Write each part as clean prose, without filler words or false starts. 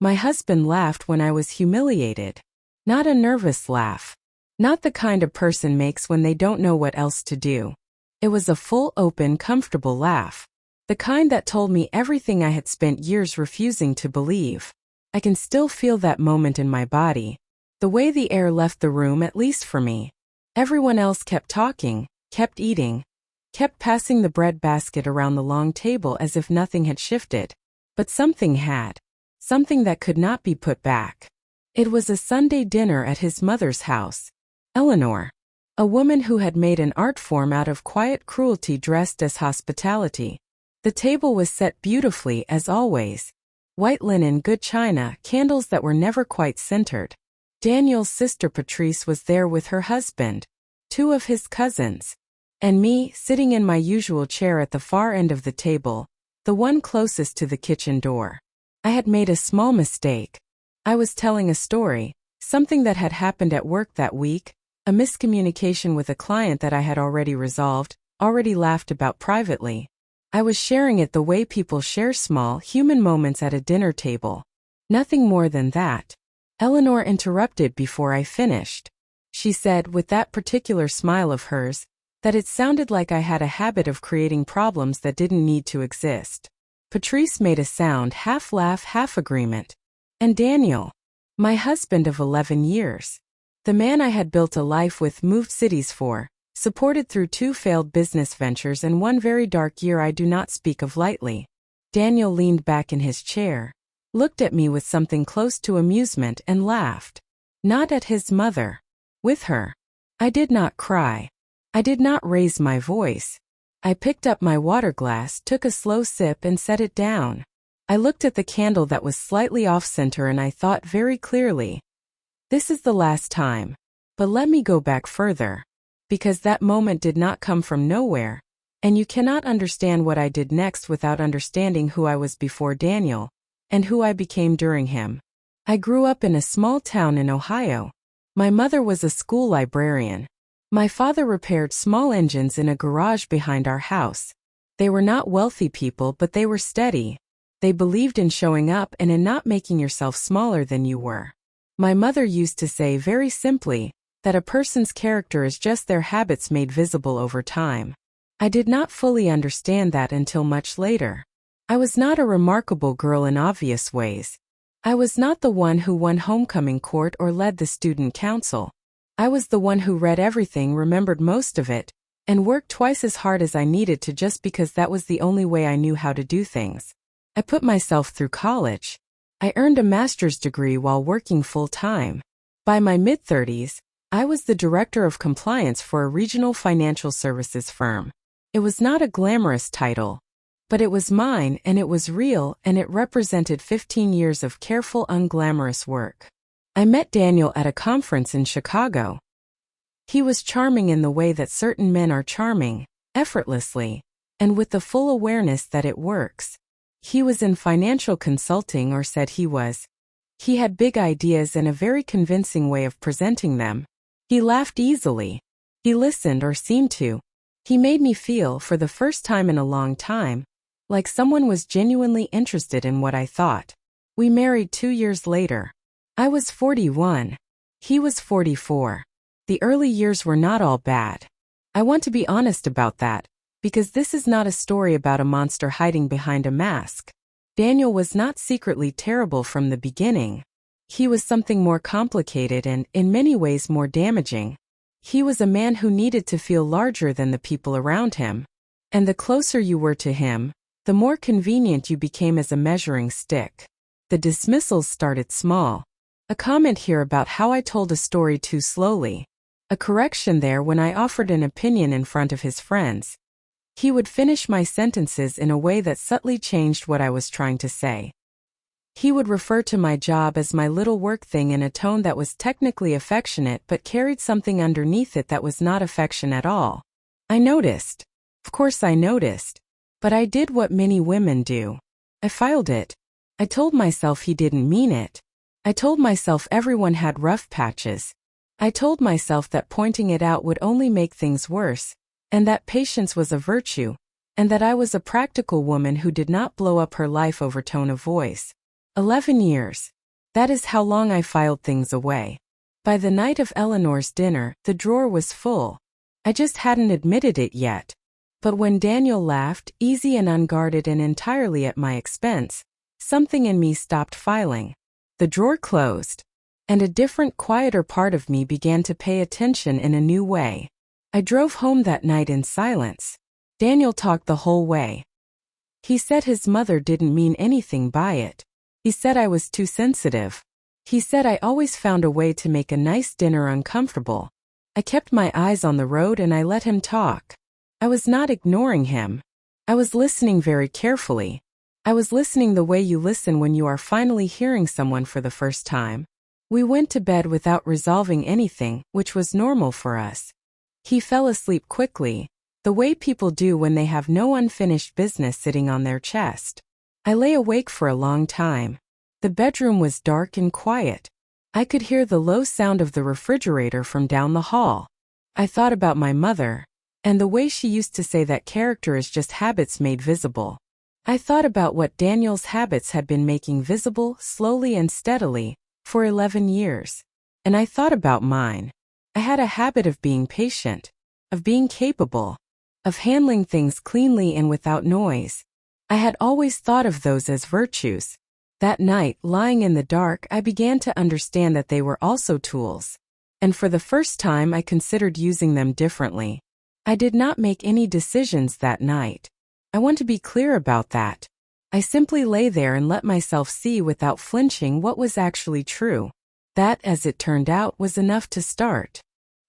My husband laughed when I was humiliated. Not a nervous laugh. Not the kind a person makes when they don't know what else to do. It was a full, open, comfortable laugh. The kind that told me everything I had spent years refusing to believe. I can still feel that moment in my body. The way the air left the room, at least for me. Everyone else kept talking, kept eating, kept passing the bread basket around the long table as if nothing had shifted. But something had. Something that could not be put back. It was a Sunday dinner at his mother's house. Eleanor. A woman who had made an art form out of quiet cruelty dressed as hospitality. The table was set beautifully as always. White linen, good china, candles that were never quite centered. Daniel's sister Patrice was there with her husband, 2 of his cousins, and me, sitting in my usual chair at the far end of the table, the one closest to the kitchen door. I had made a small mistake. I was telling a story, something that had happened at work that week, a miscommunication with a client that I had already resolved, already laughed about privately. I was sharing it the way people share small, human moments at a dinner table. Nothing more than that. Eleanor interrupted before I finished. She said, with that particular smile of hers, that it sounded like I had a habit of creating problems that didn't need to exist. Patrice made a sound, half laugh, half agreement. And Daniel, my husband of 11 years, the man I had built a life with, moved cities for, supported through 2 failed business ventures and 1 very dark year I do not speak of lightly. Daniel leaned back in his chair, looked at me with something close to amusement and laughed. Not at his mother. With her. I did not cry. I did not raise my voice. I picked up my water glass, took a slow sip and set it down. I looked at the candle that was slightly off-center and I thought very clearly. This is the last time. But let me go back further. Because that moment did not come from nowhere. And you cannot understand what I did next without understanding who I was before Daniel, and who I became during him. I grew up in a small town in Ohio. My mother was a school librarian. My father repaired small engines in a garage behind our house. They were not wealthy people, but they were steady. They believed in showing up and in not making yourself smaller than you were. My mother used to say very simply, that a person's character is just their habits made visible over time. I did not fully understand that until much later. I was not a remarkable girl in obvious ways. I was not the one who won homecoming court or led the student council. I was the one who read everything, remembered most of it, and worked twice as hard as I needed to just because that was the only way I knew how to do things. I put myself through college. I earned a master's degree while working full-time. By my mid-30s, I was the director of compliance for a regional financial services firm. It was not a glamorous title, but it was mine and it was real and it represented 15 years of careful, unglamorous work. I met Daniel at a conference in Chicago. He was charming in the way that certain men are charming, effortlessly, and with the full awareness that it works. He was in financial consulting, or said he was. He had big ideas and a very convincing way of presenting them. He laughed easily. He listened, or seemed to. He made me feel, for the first time in a long time, like someone was genuinely interested in what I thought. We married 2 years later. I was 41. He was 44. The early years were not all bad. I want to be honest about that, because this is not a story about a monster hiding behind a mask. Daniel was not secretly terrible from the beginning. He was something more complicated and, in many ways, more damaging. He was a man who needed to feel larger than the people around him. And the closer you were to him, the more convenient you became as a measuring stick. The dismissals started small. A comment here about how I told a story too slowly. A correction there when I offered an opinion in front of his friends. He would finish my sentences in a way that subtly changed what I was trying to say. He would refer to my job as my little work thing in a tone that was technically affectionate but carried something underneath it that was not affection at all. I noticed. Of course I noticed. But I did what many women do. I filed it. I told myself he didn't mean it. I told myself everyone had rough patches. I told myself that pointing it out would only make things worse, and that patience was a virtue, and that I was a practical woman who did not blow up her life over tone of voice. 11 years. That is how long I filed things away. By the night of Eleanor's dinner, the drawer was full. I just hadn't admitted it yet. But when Daniel laughed, easy and unguarded and entirely at my expense, something in me stopped filing. The drawer closed. And a different, quieter part of me began to pay attention in a new way. I drove home that night in silence. Daniel talked the whole way. He said his mother didn't mean anything by it. He said I was too sensitive. He said I always found a way to make a nice dinner uncomfortable. I kept my eyes on the road and I let him talk. I was not ignoring him. I was listening very carefully. I was listening the way you listen when you are finally hearing someone for the first time. We went to bed without resolving anything, which was normal for us. He fell asleep quickly, the way people do when they have no unfinished business sitting on their chest. I lay awake for a long time. The bedroom was dark and quiet. I could hear the low sound of the refrigerator from down the hall. I thought about my mother, and the way she used to say that character is just habits made visible. I thought about what Daniel's habits had been making visible, slowly and steadily, for 11 years. And I thought about mine. I had a habit of being patient, of being capable, of handling things cleanly and without noise. I had always thought of those as virtues. That night, lying in the dark, I began to understand that they were also tools. And for the first time I considered using them differently. I did not make any decisions that night. I want to be clear about that. I simply lay there and let myself see without flinching what was actually true. That, as it turned out, was enough to start.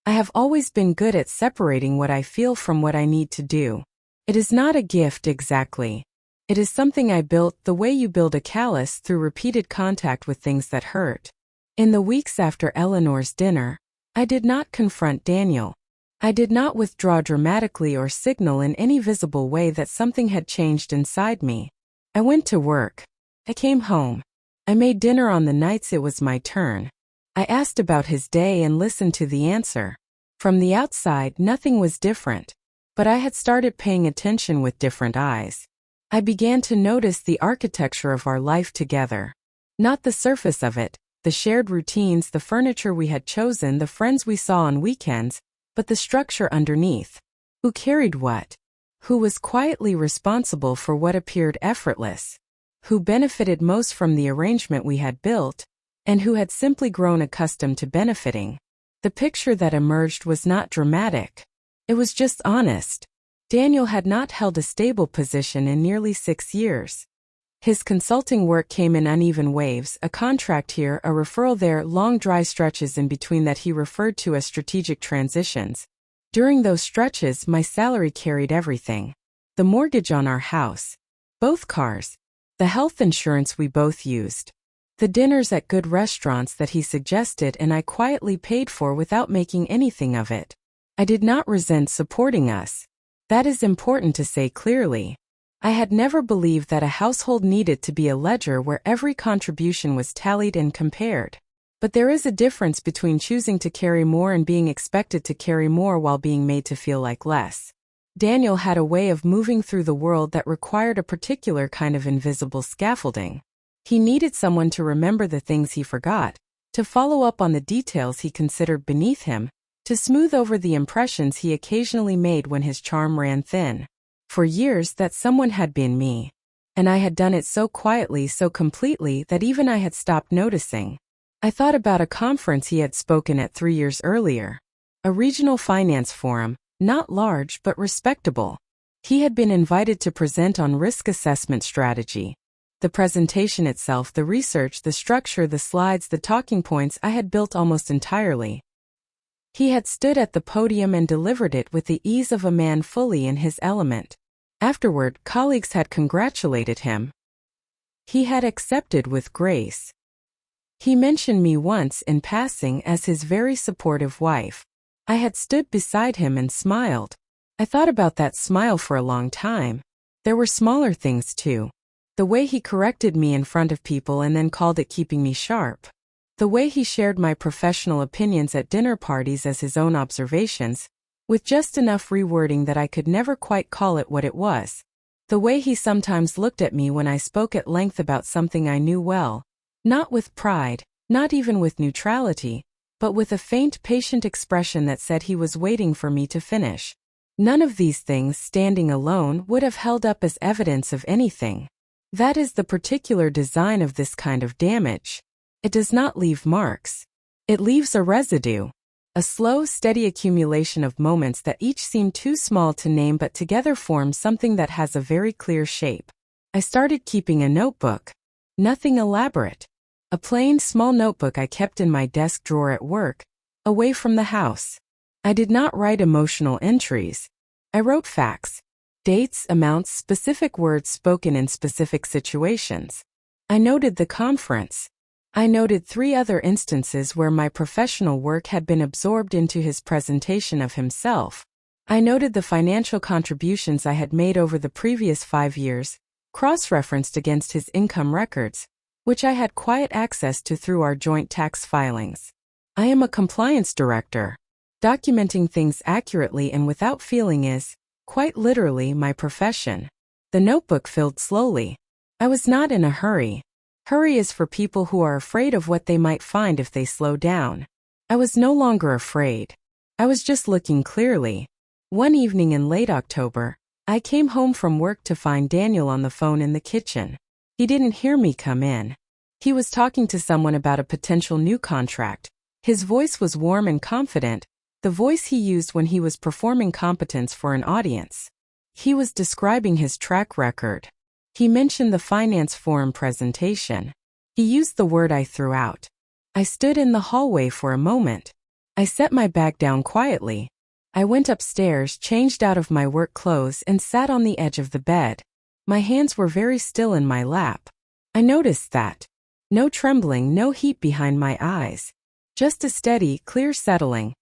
I have always been good at separating what I feel from what I need to do. It is not a gift exactly. It is something I built the way you build a callus through repeated contact with things that hurt. In the weeks after Eleanor's dinner, I did not confront Daniel. I did not withdraw dramatically or signal in any visible way that something had changed inside me. I went to work. I came home. I made dinner on the nights it was my turn. I asked about his day and listened to the answer. From the outside, nothing was different, but I had started paying attention with different eyes. I began to notice the architecture of our life together. Not the surface of it, the shared routines, the furniture we had chosen, the friends we saw on weekends, but the structure underneath. Who carried what? Who was quietly responsible for what appeared effortless? Who benefited most from the arrangement we had built, and who had simply grown accustomed to benefiting? The picture that emerged was not dramatic. It was just honest. Daniel had not held a stable position in nearly 6 years. His consulting work came in uneven waves, a contract here, a referral there, long dry stretches in between that he referred to as strategic transitions. During those stretches, my salary carried everything. The mortgage on our house, both cars, the health insurance we both used, the dinners at good restaurants that he suggested and I quietly paid for without making anything of it. I did not resent supporting us. That is important to say clearly. I had never believed that a household needed to be a ledger where every contribution was tallied and compared. But there is a difference between choosing to carry more and being expected to carry more while being made to feel like less. Daniel had a way of moving through the world that required a particular kind of invisible scaffolding. He needed someone to remember the things he forgot, to follow up on the details he considered beneath him, to smooth over the impressions he occasionally made when his charm ran thin. For years that someone had been me. And I had done it so quietly, so completely, that even I had stopped noticing. I thought about a conference he had spoken at 3 years earlier. A regional finance forum, not large but respectable. He had been invited to present on risk assessment strategy. The presentation itself, the research, the structure, the slides, the talking points I had built almost entirely. He had stood at the podium and delivered it with the ease of a man fully in his element. Afterward, colleagues had congratulated him. He had accepted with grace. He mentioned me once in passing as his very supportive wife. I had stood beside him and smiled. I thought about that smile for a long time. There were smaller things too. The way he corrected me in front of people and then called it keeping me sharp. The way he shared my professional opinions at dinner parties as his own observations, with just enough rewording that I could never quite call it what it was. The way he sometimes looked at me when I spoke at length about something I knew well, Not with pride, not even with neutrality, but with a faint, patient expression that said he was waiting for me to finish. None of these things standing alone would have held up as evidence of anything. That is the particular design of this kind of damage. It does not leave marks. It leaves a residue. A slow, steady accumulation of moments that each seem too small to name but together form something that has a very clear shape. I started keeping a notebook. Nothing elaborate. A plain, small notebook I kept in my desk drawer at work, away from the house. I did not write emotional entries. I wrote facts, dates, amounts, specific words spoken in specific situations. I noted the conference. I noted 3 other instances where my professional work had been absorbed into his presentation of himself. I noted the financial contributions I had made over the previous 5 years, cross-referenced against his income records, which I had quiet access to through our joint tax filings. I am a compliance director. Documenting things accurately and without feeling is, quite literally, my profession. The notebook filled slowly. I was not in a hurry. Hurry is for people who are afraid of what they might find if they slow down. I was no longer afraid. I was just looking clearly. One evening in late October, I came home from work to find Daniel on the phone in the kitchen. He didn't hear me come in. He was talking to someone about a potential new contract. His voice was warm and confident, the voice he used when he was performing competence for an audience. He was describing his track record. He mentioned the finance forum presentation. He used the word I threw out. I stood in the hallway for a moment. I set my bag down quietly. I went upstairs, changed out of my work clothes, and sat on the edge of the bed. My hands were very still in my lap. I noticed that. No trembling, no heat behind my eyes. Just a steady, clear settling.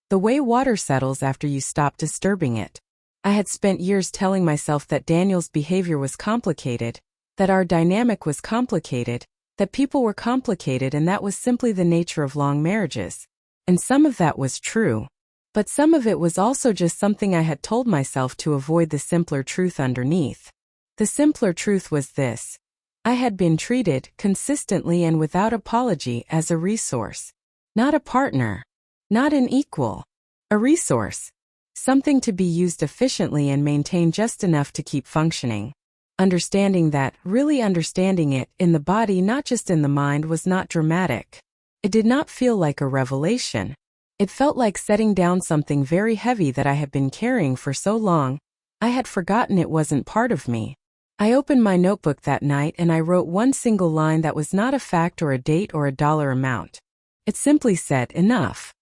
The way water settles after you stop disturbing it. I had spent years telling myself that Daniel's behavior was complicated, that our dynamic was complicated, that people were complicated, and that was simply the nature of long marriages. And some of that was true. But some of it was also just something I had told myself to avoid the simpler truth underneath. The simpler truth was this. I had been treated, consistently and without apology, as a resource. Not a partner. Not an equal. A resource. Something to be used efficiently and maintained just enough to keep functioning. Understanding that, really understanding it, in the body not just in the mind, was not dramatic. It did not feel like a revelation. It felt like setting down something very heavy that I had been carrying for so long, I had forgotten it wasn't part of me. I opened my notebook that night and I wrote one single line that was not a fact or a date or a dollar amount. It simply said, enough.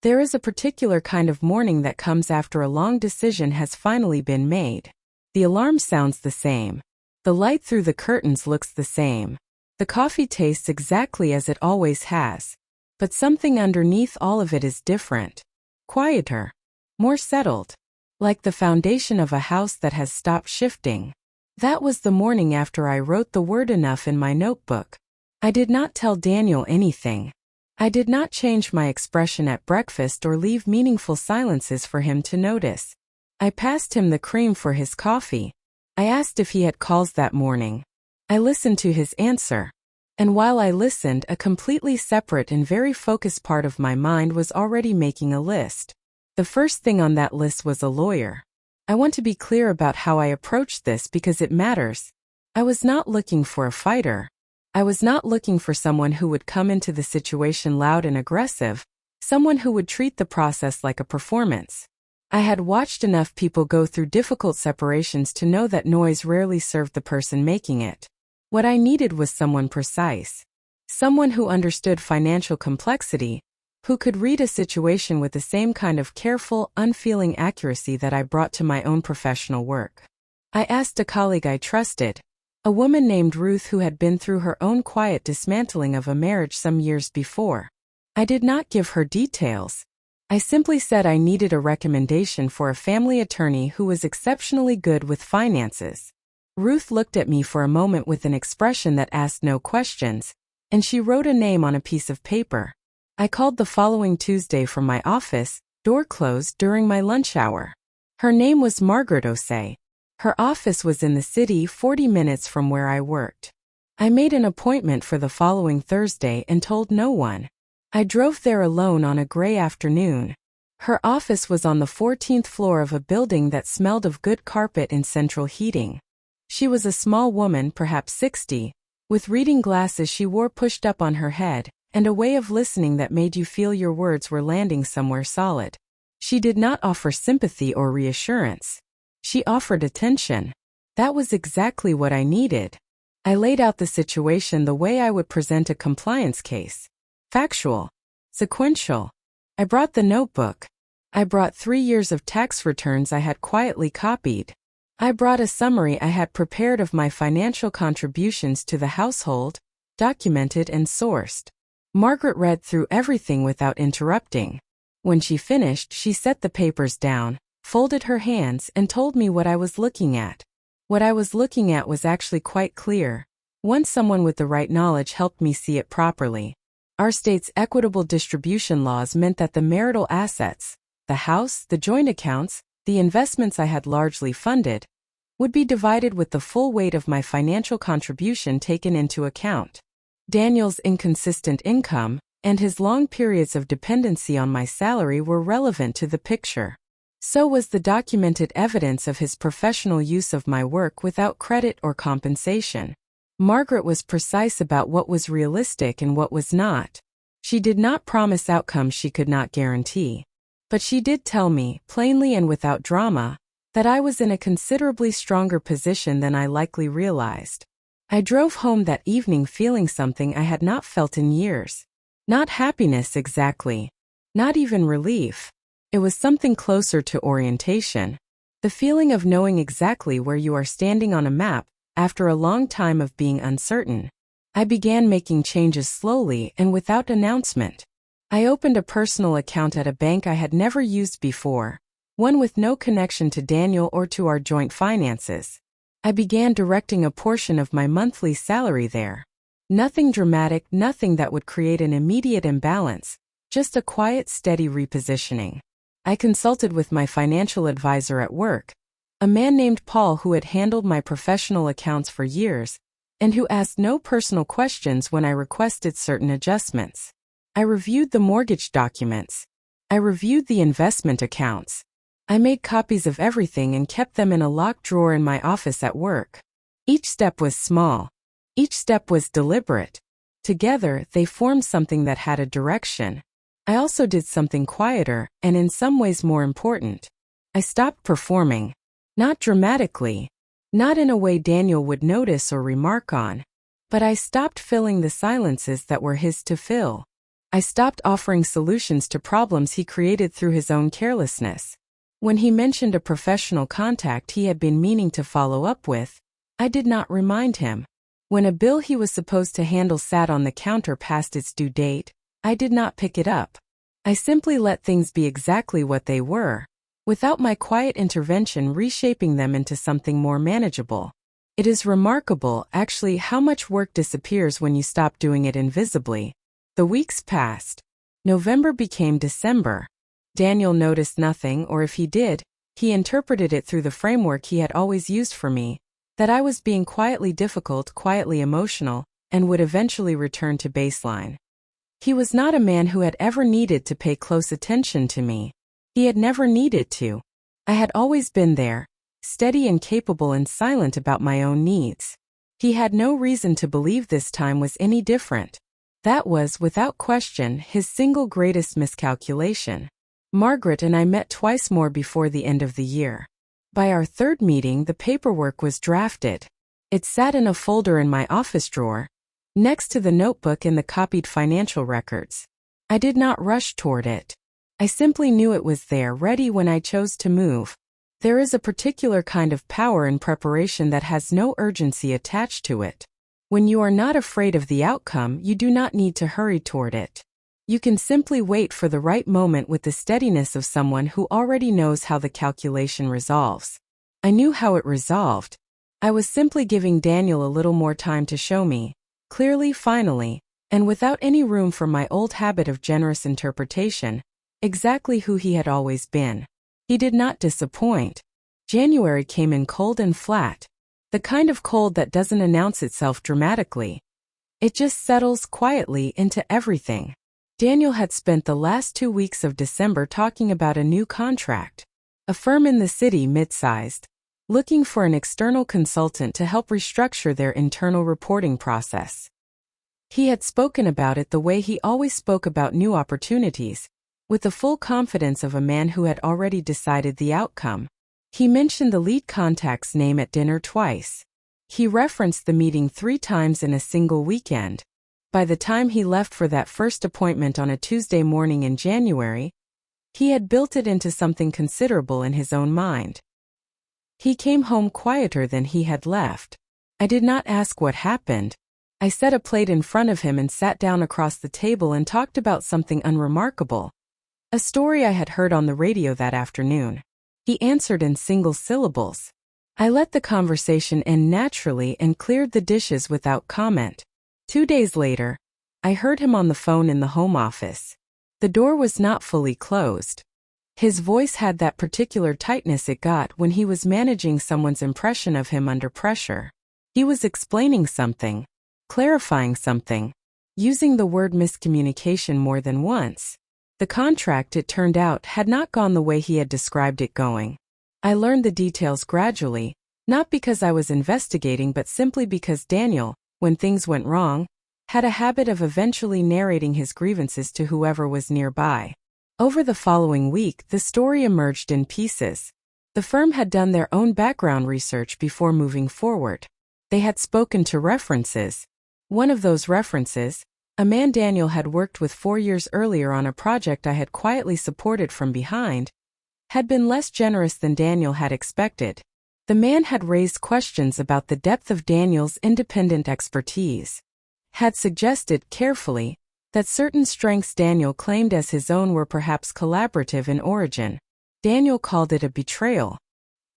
There is a particular kind of morning that comes after a long decision has finally been made. The alarm sounds the same. The light through the curtains looks the same. The coffee tastes exactly as it always has. But something underneath all of it is different. Quieter. More settled. Like the foundation of a house that has stopped shifting. That was the morning after I wrote the word enough in my notebook. I did not tell Daniel anything. I did not change my expression at breakfast or leave meaningful silences for him to notice. I passed him the cream for his coffee. I asked if he had calls that morning. I listened to his answer. And while I listened, a completely separate and very focused part of my mind was already making a list. The first thing on that list was a lawyer. I want to be clear about how I approached this because it matters. I was not looking for a fighter. I was not looking for someone who would come into the situation loud and aggressive, someone who would treat the process like a performance. I had watched enough people go through difficult separations to know that noise rarely served the person making it. What I needed was someone precise. Someone who understood financial complexity, who could read a situation with the same kind of careful, unfeeling accuracy that I brought to my own professional work. I asked a colleague I trusted, a woman named Ruth who had been through her own quiet dismantling of a marriage some years before. I did not give her details. I simply said I needed a recommendation for a family attorney who was exceptionally good with finances. Ruth looked at me for a moment with an expression that asked no questions, and she wrote a name on a piece of paper. I called the following Tuesday from my office, door closed during my lunch hour. Her name was Margaret Osei. Her office was in the city 40 minutes from where I worked. I made an appointment for the following Thursday and told no one. I drove there alone on a gray afternoon. Her office was on the 14th floor of a building that smelled of good carpet and central heating. She was a small woman, perhaps 60, with reading glasses she wore pushed up on her head, and a way of listening that made you feel your words were landing somewhere solid. She did not offer sympathy or reassurance. She offered attention. That was exactly what I needed. I laid out the situation the way I would present a compliance case. Factual. Sequential. I brought the notebook. I brought 3 years of tax returns I had quietly copied. I brought a summary I had prepared of my financial contributions to the household, documented and sourced. Margaret read through everything without interrupting. When she finished, she set the papers down, folded her hands, and told me what I was looking at. What I was looking at was actually quite clear. Once someone with the right knowledge helped me see it properly. Our state's equitable distribution laws meant that the marital assets, the house, the joint accounts, the investments I had largely funded, would be divided with the full weight of my financial contribution taken into account. Daniel's inconsistent income and his long periods of dependency on my salary were relevant to the picture. So was the documented evidence of his professional use of my work without credit or compensation. Margaret was precise about what was realistic and what was not. She did not promise outcomes she could not guarantee. But she did tell me, plainly and without drama, that I was in a considerably stronger position than I likely realized. I drove home that evening feeling something I had not felt in years. Not happiness exactly. Not even relief. It was something closer to orientation. The feeling of knowing exactly where you are standing on a map after a long time of being uncertain. I began making changes slowly and without announcement. I opened a personal account at a bank I had never used before, one with no connection to Daniel or to our joint finances. I began directing a portion of my monthly salary there. Nothing dramatic, nothing that would create an immediate imbalance, just a quiet, steady repositioning. I consulted with my financial advisor at work, a man named Paul who had handled my professional accounts for years, and who asked no personal questions when I requested certain adjustments. I reviewed the mortgage documents. I reviewed the investment accounts. I made copies of everything and kept them in a locked drawer in my office at work. Each step was small. Each step was deliberate. Together, they formed something that had a direction. I also did something quieter, and in some ways more important. I stopped performing. Not dramatically. Not in a way Daniel would notice or remark on. But I stopped filling the silences that were his to fill. I stopped offering solutions to problems he created through his own carelessness. When he mentioned a professional contact he had been meaning to follow up with, I did not remind him. When a bill he was supposed to handle sat on the counter past its due date, I did not pick it up. I simply let things be exactly what they were, without my quiet intervention reshaping them into something more manageable. It is remarkable, actually, how much work disappears when you stop doing it invisibly. The weeks passed. November became December. Daniel noticed nothing, or if he did, he interpreted it through the framework he had always used for me, that I was being quietly difficult, quietly emotional, and would eventually return to baseline. He was not a man who had ever needed to pay close attention to me. He had never needed to. I had always been there, steady and capable and silent about my own needs. He had no reason to believe this time was any different. That was, without question, his single greatest miscalculation. Margaret and I met twice more before the end of the year. By our third meeting, the paperwork was drafted. It sat in a folder in my office drawer, next to the notebook and the copied financial records. I did not rush toward it. I simply knew it was there, ready when I chose to move. There is a particular kind of power in preparation that has no urgency attached to it. When you are not afraid of the outcome, you do not need to hurry toward it. You can simply wait for the right moment with the steadiness of someone who already knows how the calculation resolves. I knew how it resolved. I was simply giving Daniel a little more time to show me, clearly, finally, and without any room for my old habit of generous interpretation, exactly who he had always been. He did not disappoint. January came in cold and flat. The kind of cold that doesn't announce itself dramatically. It just settles quietly into everything. Daniel had spent the last 2 weeks of December talking about a new contract. A firm in the city, mid-sized, looking for an external consultant to help restructure their internal reporting process. He had spoken about it the way he always spoke about new opportunities, with the full confidence of a man who had already decided the outcome. He mentioned the lead contact's name at dinner twice. He referenced the meeting 3 times in a single weekend. By the time he left for that first appointment on a Tuesday morning in January, he had built it into something considerable in his own mind. He came home quieter than he had left. I did not ask what happened. I set a plate in front of him and sat down across the table and talked about something unremarkable. A story I had heard on the radio that afternoon. He answered in single syllables. I let the conversation end naturally and cleared the dishes without comment. 2 days later, I heard him on the phone in the home office. The door was not fully closed. His voice had that particular tightness it got when he was managing someone's impression of him under pressure. He was explaining something, clarifying something, using the word miscommunication more than once. The contract, it turned out, had not gone the way he had described it going. I learned the details gradually, not because I was investigating but simply because Daniel, when things went wrong, had a habit of eventually narrating his grievances to whoever was nearby. Over the following week, the story emerged in pieces. The firm had done their own background research before moving forward. They had spoken to references. One of those references, a man Daniel had worked with 4 years earlier on a project I had quietly supported from behind, had been less generous than Daniel had expected. The man had raised questions about the depth of Daniel's independent expertise. Had suggested, carefully, that certain strengths Daniel claimed as his own were perhaps collaborative in origin. Daniel called it a betrayal.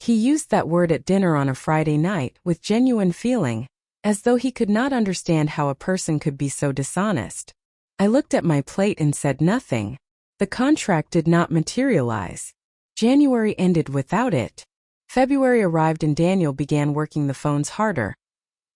He used that word at dinner on a Friday night with genuine feeling, as though he could not understand how a person could be so dishonest. I looked at my plate and said nothing. The contract did not materialize. January ended without it. February arrived and Daniel began working the phones harder.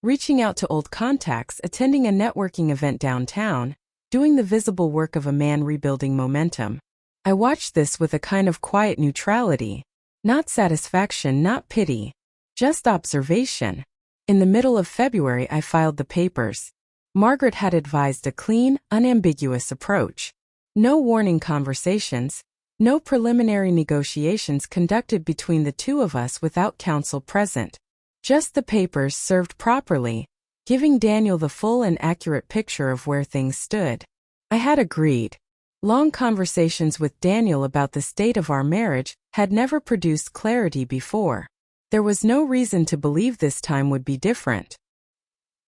Reaching out to old contacts, attending a networking event downtown, doing the visible work of a man rebuilding momentum. I watched this with a kind of quiet neutrality. Not satisfaction, not pity. Just observation. In the middle of February I filed the papers. Margaret had advised a clean, unambiguous approach. No warning conversations, no preliminary negotiations conducted between the two of us without counsel present. Just the papers served properly, giving Daniel the full and accurate picture of where things stood. I had agreed. Long conversations with Daniel about the state of our marriage had never produced clarity before. There was no reason to believe this time would be different.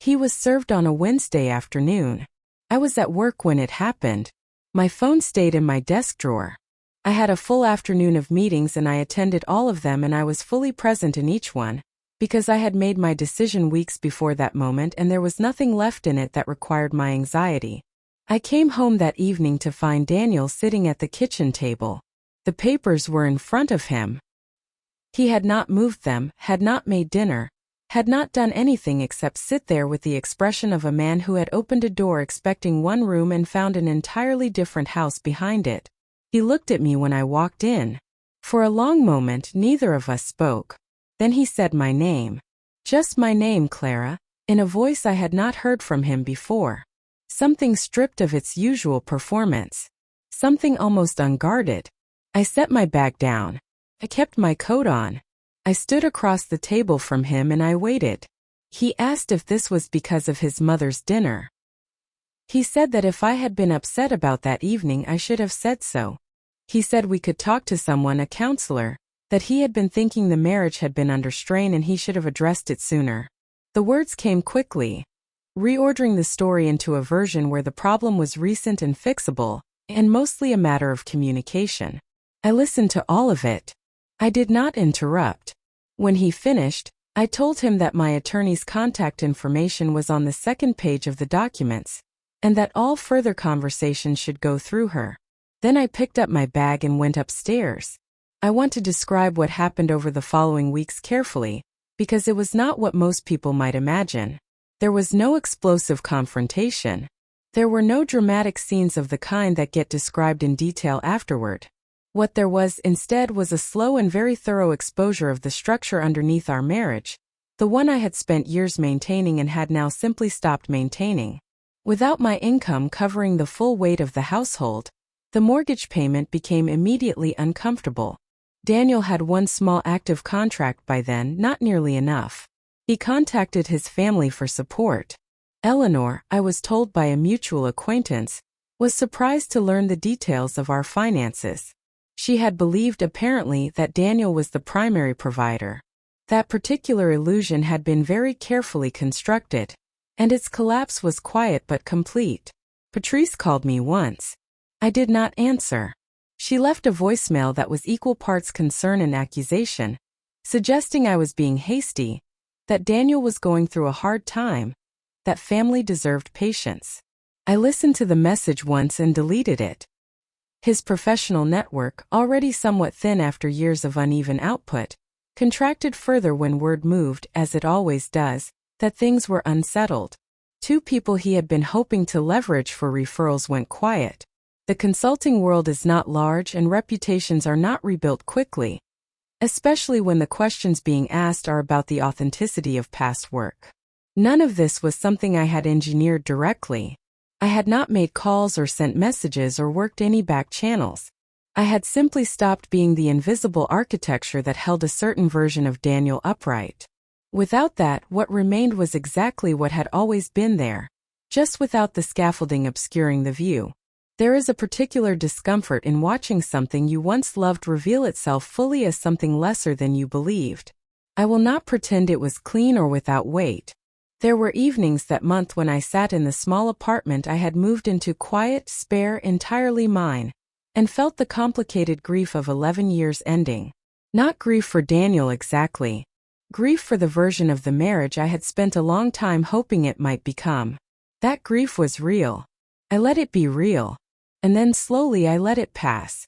He was served on a Wednesday afternoon. I was at work when it happened. My phone stayed in my desk drawer. I had a full afternoon of meetings and I attended all of them and I was fully present in each one, because I had made my decision weeks before that moment and there was nothing left in it that required my anxiety. I came home that evening to find Daniel sitting at the kitchen table. The papers were in front of him. He had not moved them, had not made dinner, had not done anything except sit there with the expression of a man who had opened a door expecting one room and found an entirely different house behind it. He looked at me when I walked in. For a long moment neither of us spoke. Then he said my name. Just my name, Clara, in a voice I had not heard from him before. Something stripped of its usual performance. Something almost unguarded. I set my bag down. I kept my coat on. I stood across the table from him and I waited. He asked if this was because of his mother's dinner. He said that if I had been upset about that evening I should have said so. He said we could talk to someone, a counselor, that he had been thinking the marriage had been under strain and he should have addressed it sooner. The words came quickly, reordering the story into a version where the problem was recent and fixable, and mostly a matter of communication. I listened to all of it. I did not interrupt. When he finished, I told him that my attorney's contact information was on the second page of the documents, and that all further conversation should go through her. Then I picked up my bag and went upstairs. I want to describe what happened over the following weeks carefully, because it was not what most people might imagine. There was no explosive confrontation. There were no dramatic scenes of the kind that get described in detail afterward. What there was instead was a slow and very thorough exposure of the structure underneath our marriage, the one I had spent years maintaining and had now simply stopped maintaining. Without my income covering the full weight of the household, the mortgage payment became immediately uncomfortable. Daniel had one small active contract by then, not nearly enough. He contacted his family for support. Eleanor, I was told by a mutual acquaintance, was surprised to learn the details of our finances. She had believed apparently that Daniel was the primary provider. That particular illusion had been very carefully constructed, and its collapse was quiet but complete. Patrice called me once. I did not answer. She left a voicemail that was equal parts concern and accusation, suggesting I was being hasty, that Daniel was going through a hard time, that family deserved patience. I listened to the message once and deleted it. His professional network, already somewhat thin after years of uneven output, contracted further when word moved, as it always does, that things were unsettled. Two people he had been hoping to leverage for referrals went quiet. The consulting world is not large and reputations are not rebuilt quickly, especially when the questions being asked are about the authenticity of past work. None of this was something I had engineered directly. I had not made calls or sent messages or worked any back channels. I had simply stopped being the invisible architecture that held a certain version of Daniel upright. Without that, what remained was exactly what had always been there, just without the scaffolding obscuring the view. There is a particular discomfort in watching something you once loved reveal itself fully as something lesser than you believed. I will not pretend it was clean or without weight. There were evenings that month when I sat in the small apartment I had moved into, quiet, spare, entirely mine, and felt the complicated grief of 11 years ending. Not grief for Daniel exactly. Grief for the version of the marriage I had spent a long time hoping it might become. That grief was real. I let it be real. And then slowly I let it pass.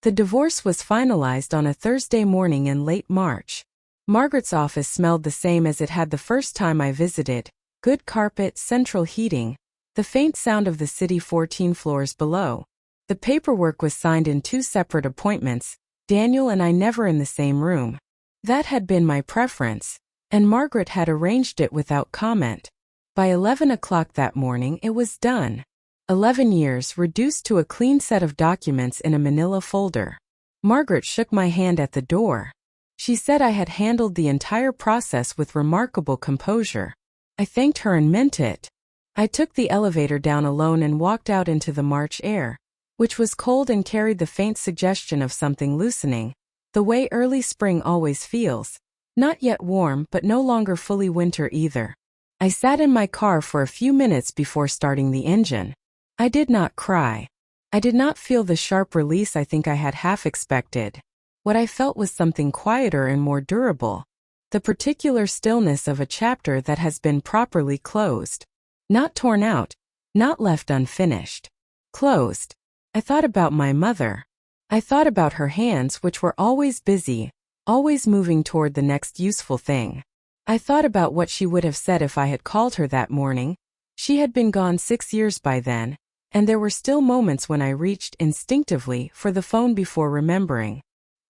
The divorce was finalized on a Thursday morning in late March. Margaret's office smelled the same as it had the first time I visited. Good carpet, central heating, the faint sound of the city 14 floors below. The paperwork was signed in 2 separate appointments, Daniel and I never in the same room. That had been my preference, and Margaret had arranged it without comment. By 11 o'clock that morning it was done. 11 years reduced to a clean set of documents in a manila folder. Margaret shook my hand at the door. She said I had handled the entire process with remarkable composure. I thanked her and meant it. I took the elevator down alone and walked out into the March air, which was cold and carried the faint suggestion of something loosening, the way early spring always feels, not yet warm but no longer fully winter either. I sat in my car for a few minutes before starting the engine. I did not cry. I did not feel the sharp release I think I had half expected. What I felt was something quieter and more durable. The particular stillness of a chapter that has been properly closed. Not torn out, not left unfinished. Closed. I thought about my mother. I thought about her hands, which were always busy, always moving toward the next useful thing. I thought about what she would have said if I had called her that morning. She had been gone 6 years by then, and there were still moments when I reached instinctively for the phone before remembering.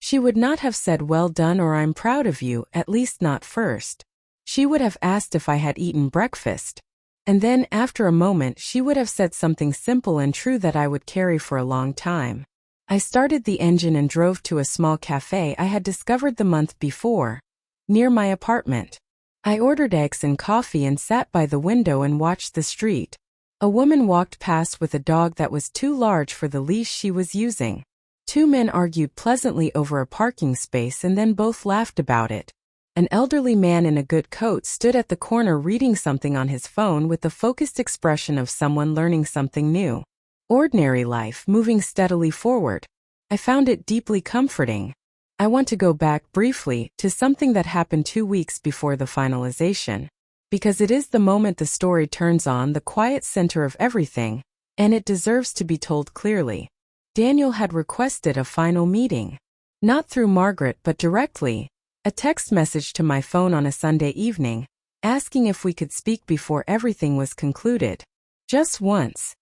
She would not have said well done or I'm proud of you, at least not first. She would have asked if I had eaten breakfast. And then, after a moment, she would have said something simple and true that I would carry for a long time. I started the engine and drove to a small cafe I had discovered the month before, near my apartment. I ordered eggs and coffee and sat by the window and watched the street. A woman walked past with a dog that was too large for the leash she was using. 2 men argued pleasantly over a parking space and then both laughed about it. An elderly man in a good coat stood at the corner reading something on his phone with the focused expression of someone learning something new. Ordinary life moving steadily forward. I found it deeply comforting. I want to go back briefly to something that happened 2 weeks before the finalization, because it is the moment the story turns on, the quiet center of everything, and it deserves to be told clearly. Daniel had requested a final meeting. Not through Margaret but directly. A text message to my phone on a Sunday evening, asking if we could speak before everything was concluded. Just once.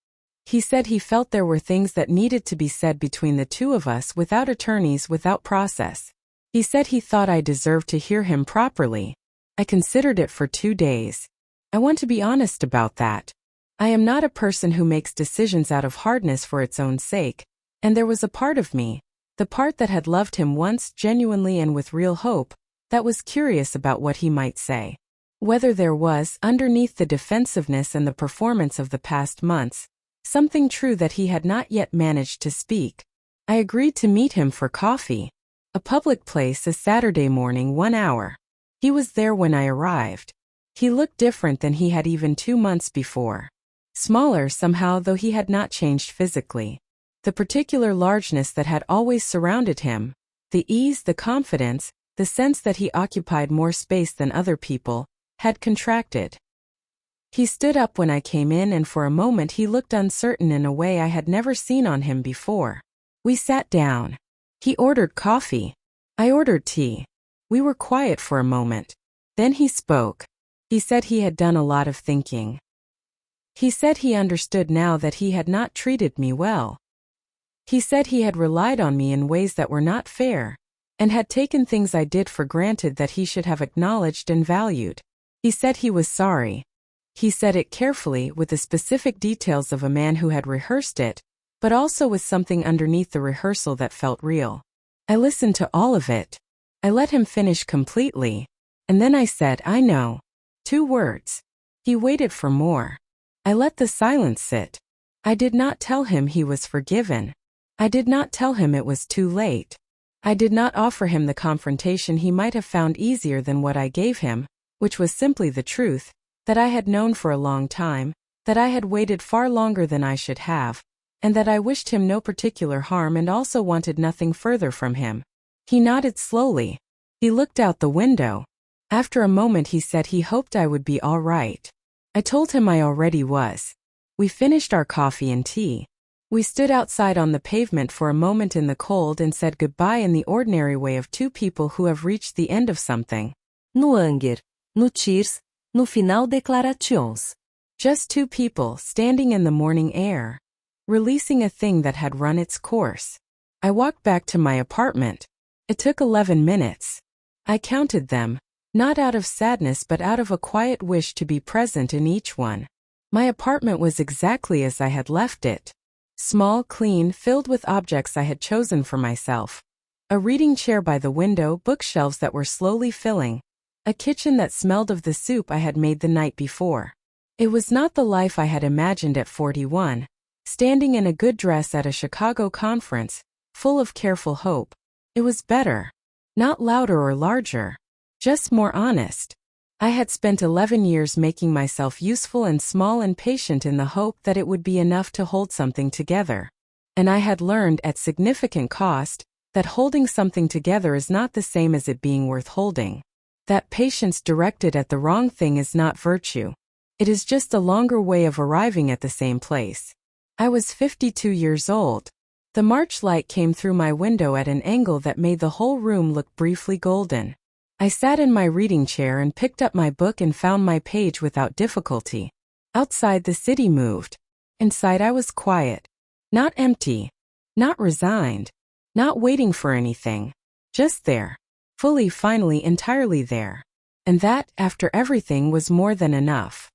He said he felt there were things that needed to be said between the two of us without attorneys, without process. He said he thought I deserved to hear him properly. I considered it for 2 days. I want to be honest about that. I am not a person who makes decisions out of hardness for its own sake, and there was a part of me, the part that had loved him once genuinely and with real hope, that was curious about what he might say. Whether there was, underneath the defensiveness and the performance of the past months, something true that he had not yet managed to speak. I agreed to meet him for coffee. A public place, a Saturday morning, 1 hour. He was there when I arrived. He looked different than he had even 2 months before. Smaller somehow, though he had not changed physically. The particular largeness that had always surrounded him, the ease, the confidence, the sense that he occupied more space than other people, had contracted. He stood up when I came in, and for a moment he looked uncertain in a way I had never seen on him before. We sat down. He ordered coffee. I ordered tea. We were quiet for a moment. Then he spoke. He said he had done a lot of thinking. He said he understood now that he had not treated me well. He said he had relied on me in ways that were not fair, and had taken things I did for granted that he should have acknowledged and valued. He said he was sorry. He said it carefully, with the specific details of a man who had rehearsed it, but also with something underneath the rehearsal that felt real. I listened to all of it. I let him finish completely, and then I said, "I know." 2 words. He waited for more. I let the silence sit. I did not tell him he was forgiven. I did not tell him it was too late. I did not offer him the confrontation he might have found easier than what I gave him, which was simply the truth, that I had known for a long time, that I had waited far longer than I should have, and that I wished him no particular harm and also wanted nothing further from him. He nodded slowly. He looked out the window. After a moment he said he hoped I would be all right. I told him I already was. We finished our coffee and tea. We stood outside on the pavement for a moment in the cold and said goodbye in the ordinary way of 2 people who have reached the end of something. No anger, no cheers, no final declarações. Just 2 people standing in the morning air, releasing a thing that had run its course. I walked back to my apartment. It took 11 minutes. I counted them, not out of sadness but out of a quiet wish to be present in each one. My apartment was exactly as I had left it. Small, clean, filled with objects I had chosen for myself. A reading chair by the window, bookshelves that were slowly filling, a kitchen that smelled of the soup I had made the night before. It was not the life I had imagined at 41, standing in a good dress at a Chicago conference, full of careful hope. It was better. Not louder or larger. Just more honest. I had spent 11 years making myself useful and small and patient in the hope that it would be enough to hold something together. And I had learned at significant cost that holding something together is not the same as it being worth holding. That patience directed at the wrong thing is not virtue. It is just a longer way of arriving at the same place. I was 52 years old. The March light came through my window at an angle that made the whole room look briefly golden. I sat in my reading chair and picked up my book and found my page without difficulty. Outside the city moved. Inside I was quiet. Not empty. Not resigned. Not waiting for anything. Just there. Fully, finally, entirely there. And that, after everything, was more than enough.